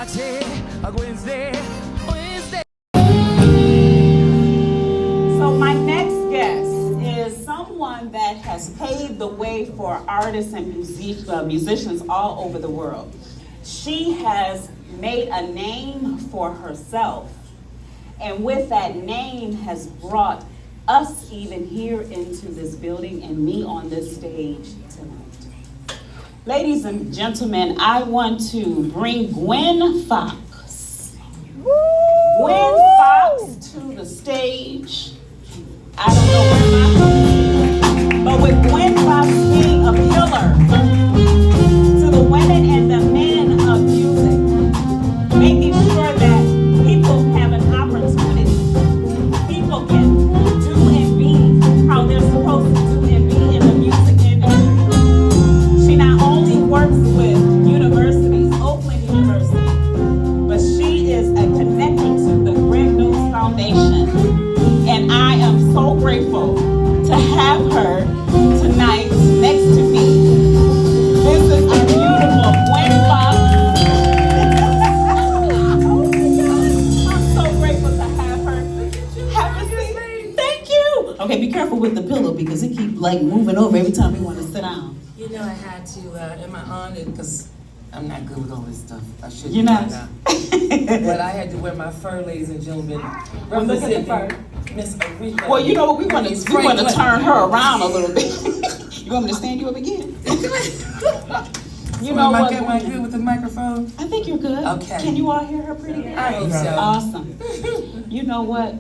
Gwensday. So my next guest is someone that has paved the way for artists and musicians all over the world. She has made a name for herself, and with that name has brought us even here into this building and me on this stage tonight. Ladies and gentlemen, I want to bring Gwen Foxx. Gwen Foxx to the stage. I don't know where but with Gwen Foxx being a pillar to the women and the men of music, making sure that people have an opportunity. People can do and be how they're supposed to do and be in the music industry. She not only works with universities, Oakland University, but she is a connector to the Greg News Foundation. And I am so grateful to have her tonight next to me. This is a beautiful Gwen Foxx. Oh my God, I'm so grateful to have her. Have a seat. Thank you. Okay, be careful with the pillow because it keeps like moving over every time we want to sit down. You know, I had to, am I on it? Because I'm not good with all this stuff. I should You're be not. now. But I had to wear my fur, ladies and gentlemen. Well, look at the fur. Miss Aretha. Well, you know what? We want to turn her around a little bit. You want me to stand you up again? You know what? Am I good with the microphone? I think you're good. Okay. Can you all hear her pretty good? I hope so. Awesome. You know what?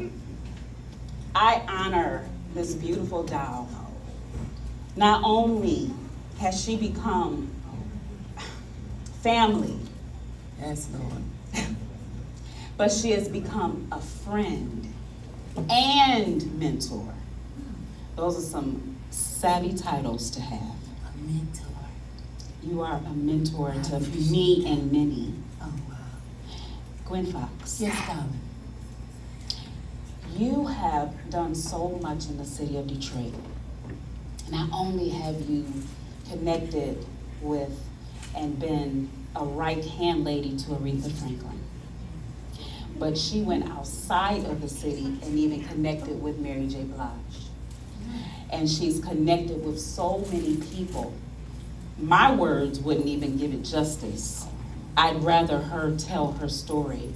I honor this beautiful doll. Not only has she become family, Yes, Lord. but she has become a friend and mentor. Those are some savvy titles to have. A mentor. You are a mentor to me and many. Oh, wow. Gwen Foxx. Yes, darling. You have done so much in the city of Detroit. Not only have you connected with and been a right-hand lady to Aretha Franklin, but she went outside of the city and even connected with Mary J. Blige. And she's connected with so many people. My words wouldn't even give it justice. I'd rather her tell her story.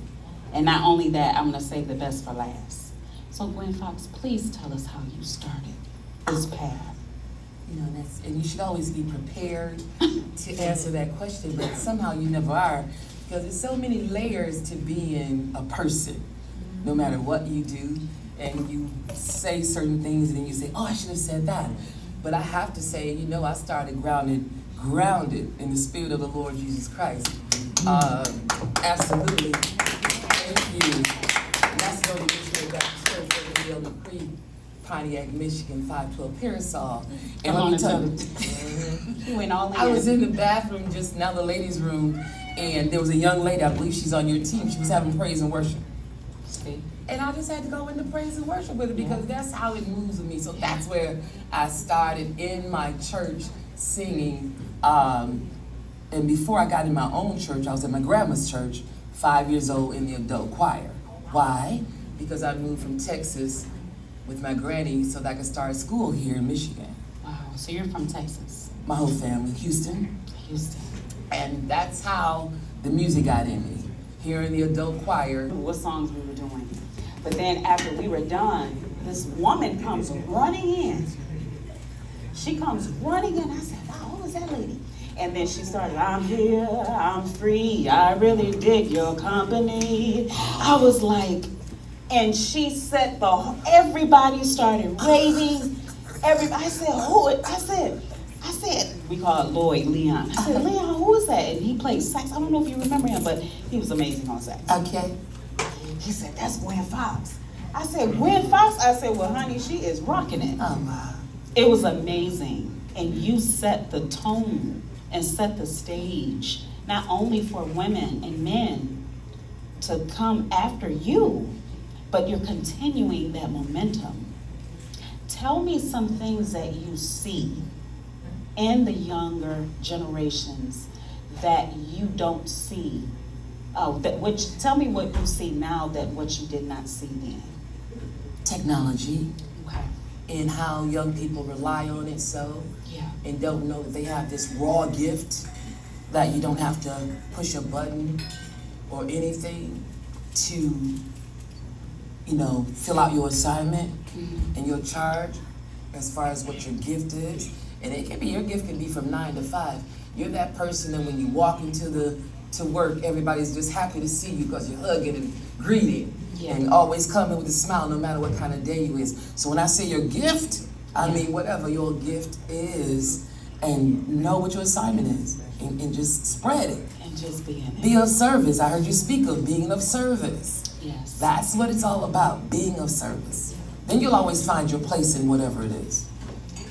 And not only that, I'm gonna save the best for last. So Gwen Foxx, please tell us how you started this path. You know, and you should always be prepared to answer that question, but somehow you never are, because there's so many layers to being a person, no matter what you do, and you say certain things, and then you say, oh, I should have said that. But I have to say, you know, I started grounded in the Spirit of the Lord Jesus Christ. Absolutely. Thank you. And that's the only mission of that church over the Elder Creek, Pontiac, Michigan, 512 Parasol. And let me tell you, You went all in. I was in the bathroom just now, the ladies' room, and there was a young lady, I believe she's on your team, she was having praise and worship. And I just had to go into praise and worship with her because that's how it moves with me. So that's where I started in my church singing. And before I got in my own church, I was at my grandma's church, 5 years old in the adult choir. Why? Because I moved from Texas with my granny so that I could start school here in Michigan. Wow, so you're from Texas? My whole family, Houston. Houston. And that's how the music got in me, here in the adult choir. What songs we were doing. But then after we were done, this woman comes running in. She comes running in. I said, wow, who is that lady? And then she started, I'm here, I'm free, I really dig your company. I was like, and she said, everybody started raving. I said, who? I said, we call it Lloyd Leon. I said, Leon, who is that? And he played sax. I don't know if you remember him, but he was amazing on sax. Okay. He said, that's Gwen Foxx. I said, Gwen Foxx? I said, well, honey, she is rocking it. Oh, wow. It was amazing. And you set the tone and set the stage, not only for women and men to come after you, but you're continuing that momentum. Tell me some things that you see in the younger generations that you don't see Tell me what you see now that what you did not see then. Technology. Okay. And how young people rely on it so. Yeah. And don't know that they have this raw gift that you don't have to push a button or anything to, you know, fill out your assignment and your charge as far as what your gift is. And it can be, your gift can be from 9 to 5. You're that person that when you walk to work, everybody's just happy to see you because you're hugging and greeting and always coming with a smile no matter what kind of day you is. So when I say your gift, I mean whatever your gift is, and know what your assignment is and just spread it. And just be in it. Be of service. I heard you speak of being of service. Yes. That's what it's all about, being of service. Then you'll always find your place in whatever it is.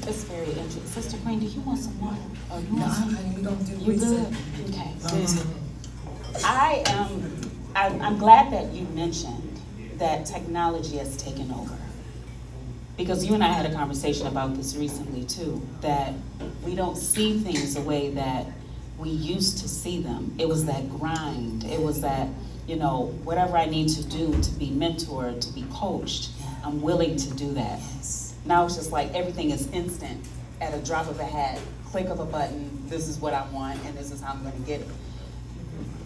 It's very interesting. Sister Queen, do you want some water? Or you No, want some? honey, we don't do You research. good? Okay. I'm glad that you mentioned that technology has taken over. Because you and I had a conversation about this recently too, that we don't see things the way that we used to see them. It was that grind. It was that, you know, whatever I need to do to be mentored, to be coached, I'm willing to do that. Yes. Now it's just like everything is instant at a drop of a hat, click of a button, this is what I want and this is how I'm gonna get it.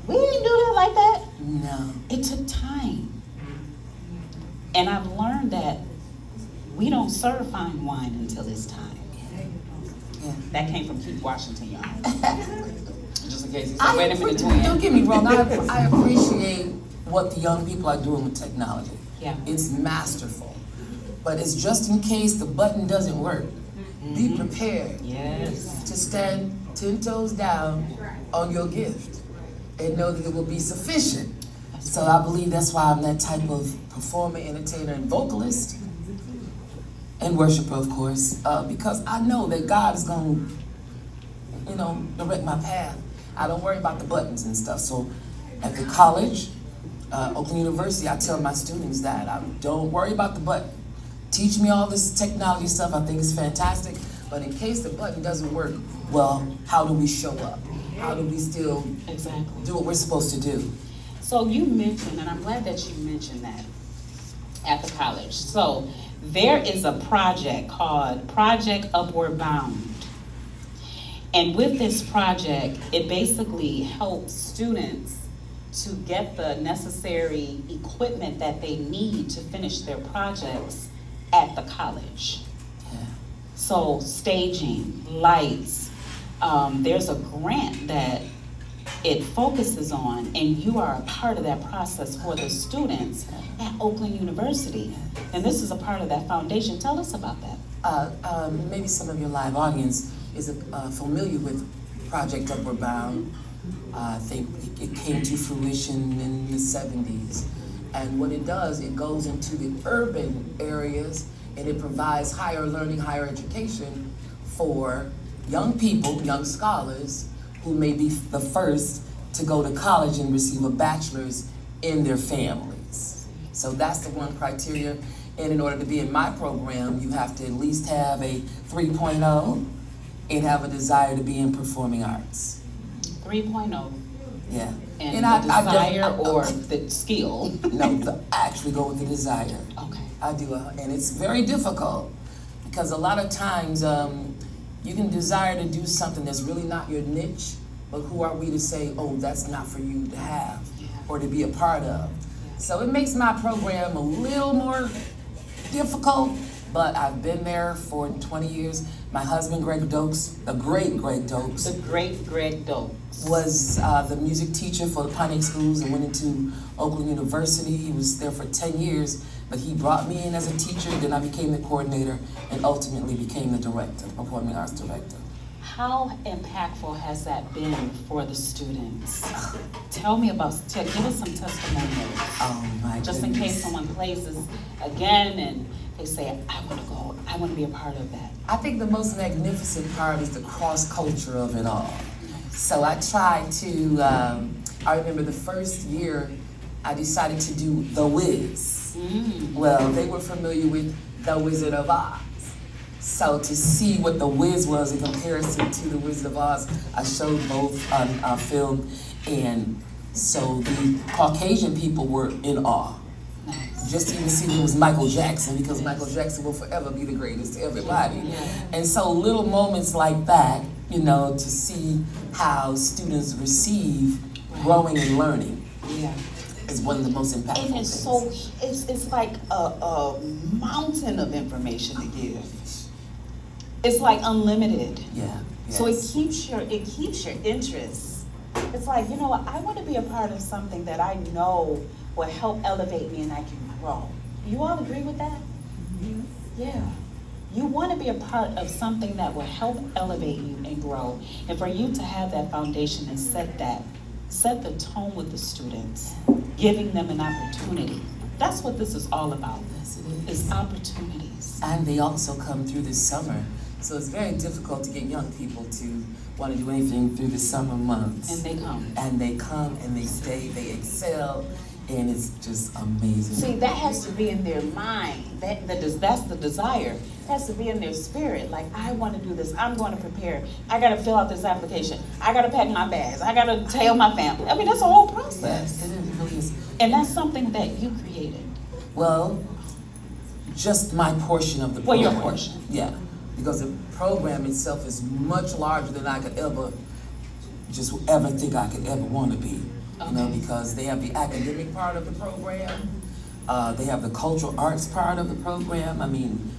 We didn't do that like that. No. It took time. And I've learned that we don't serve fine wine until it's time. Yeah. That came from Keith Washington, y'all. Just in case you I said, wait a minute, twin. Don't get me wrong, I appreciate what the young people are doing with technology. Yeah. It's masterful. But it's just in case the button doesn't work. Be prepared Yes. to stand 10 toes down on your gift and know that it will be sufficient. So I believe that's why I'm that type of performer, entertainer, and vocalist, and worshiper, of course, because I know that God is going to, you know, direct my path. I don't worry about the buttons and stuff. So at the college, Oakland University, I tell my students that I don't worry about the button. Teach me all this technology stuff. I think it's fantastic. But in case the button doesn't work, well, how do we show up? How do we still do what we're supposed to do? So you mentioned, and I'm glad that you mentioned that at the college. So there is a project called Project Upward Bound. And with this project, it basically helps students to get the necessary equipment that they need to finish their projects at the college. Yeah. So staging, lights, there's a grant that it focuses on, and you are a part of that process for the students at Oakland University. And this is a part of that foundation. Tell us about that. Maybe some of your live audience is familiar with Project Upward Bound. I think it came to fruition in the 70s. And what it does, it goes into the urban areas and it provides higher learning, higher education for young people, young scholars, who may be the first to go to college and receive a bachelor's in their families. So that's the one criteria. And in order to be in my program, you have to at least have a 3.0 and have a desire to be in performing arts. 3.0. Yeah. And the desire or the skill? No, I actually go with the desire. Okay. I do, and it's very difficult because a lot of times you can desire to do something that's really not your niche, but who are we to say, oh, that's not for you to have or to be a part of? So it makes my program a little more difficult, but I've been there for 20 years. My husband, Greg Dokes, the great Greg Dokes. The great Greg Dokes. Was the music teacher for the Pontiac schools and went into Oakland University. He was there for 10 years, but he brought me in as a teacher, then I became the coordinator and ultimately became the director, the performing arts director. How impactful has that been for the students? Tell me about, give us some testimonials. Oh my Just goodness. in case someone plays this again and they say, I want to go, I want to be a part of that. I think the most magnificent part is the cross culture of it all. So I tried to, I remember the first year I decided to do The Wiz. Well, they were familiar with The Wizard of Oz. So to see what The Wiz was in comparison to The Wizard of Oz, I showed both on film, and So the Caucasian people were in awe. Nice. Just to even see there was Michael Jackson, because Michael Jackson will forever be the greatest to everybody. And so little moments like that, you know, to see how students receive growing and learning Yeah. is one of the most impactful And it's things. so, it's like a mountain of information to give. It's like unlimited. Yeah. So it yes. keeps your interest. It's like, you know what, I want to be a part of something that I know will help elevate me and I can grow. You all agree with that? Yeah. You want to be a part of something that will help elevate you and grow. And for you to have that foundation and set the tone with the students, giving them an opportunity. That's what this is all about. Yes, it is. It's opportunities. And they also come through this summer. So it's very difficult to get young people to want to do anything through the summer months. And they come. And they come and they stay, they excel, and it's just amazing. See, that has to be in their mind. That's the desire. It has to be in their spirit. Like, I want to do this. I'm going to prepare. I got to fill out this application. I got to pack my bags. I got to tell my family. I mean, that's a whole process. Yes, it really is. And that's something that you created. Well, just my portion of the Well, program. your portion. Yeah, because the program itself is much larger than I could ever think I could ever want to be. You know, Okay. because they have the academic part of the program, they have the cultural arts part of the program. I mean,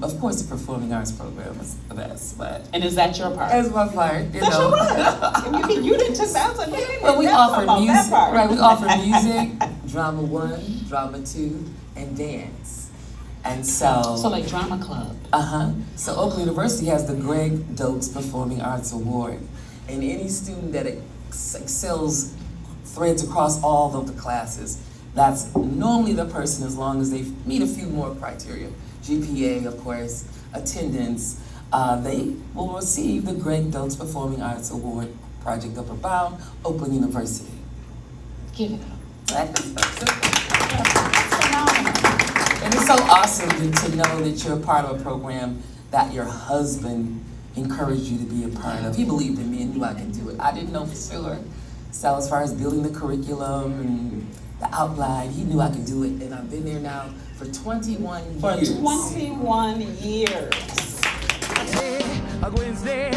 of course, the performing arts program is the best, but And is that your part? that's my part. You That's know. your part. You didn't just sound like, wait a minute, Well, we that's offer about that music, part. right? We offer music, drama 1, drama 2, and dance. And So like drama club. So Oakland University has the Greg Dokes Performing Arts Award, and any student that excels, threads across all of the classes, that's normally the person, as long as they meet a few more criteria. GPA, of course, attendance, they will receive the Greg Dokes Performing Arts Award, Project Upper Bound, Oakland University. Give it up. That is That's phenomenal. And it's so awesome to know that you're a part of a program that your husband encouraged you to be a part of. He believed in me and knew I could do it. I didn't know for sure. So as far as building the curriculum and the outline, he knew I could do it. And I've been there now for 21 For years. 21 years. Gwensday,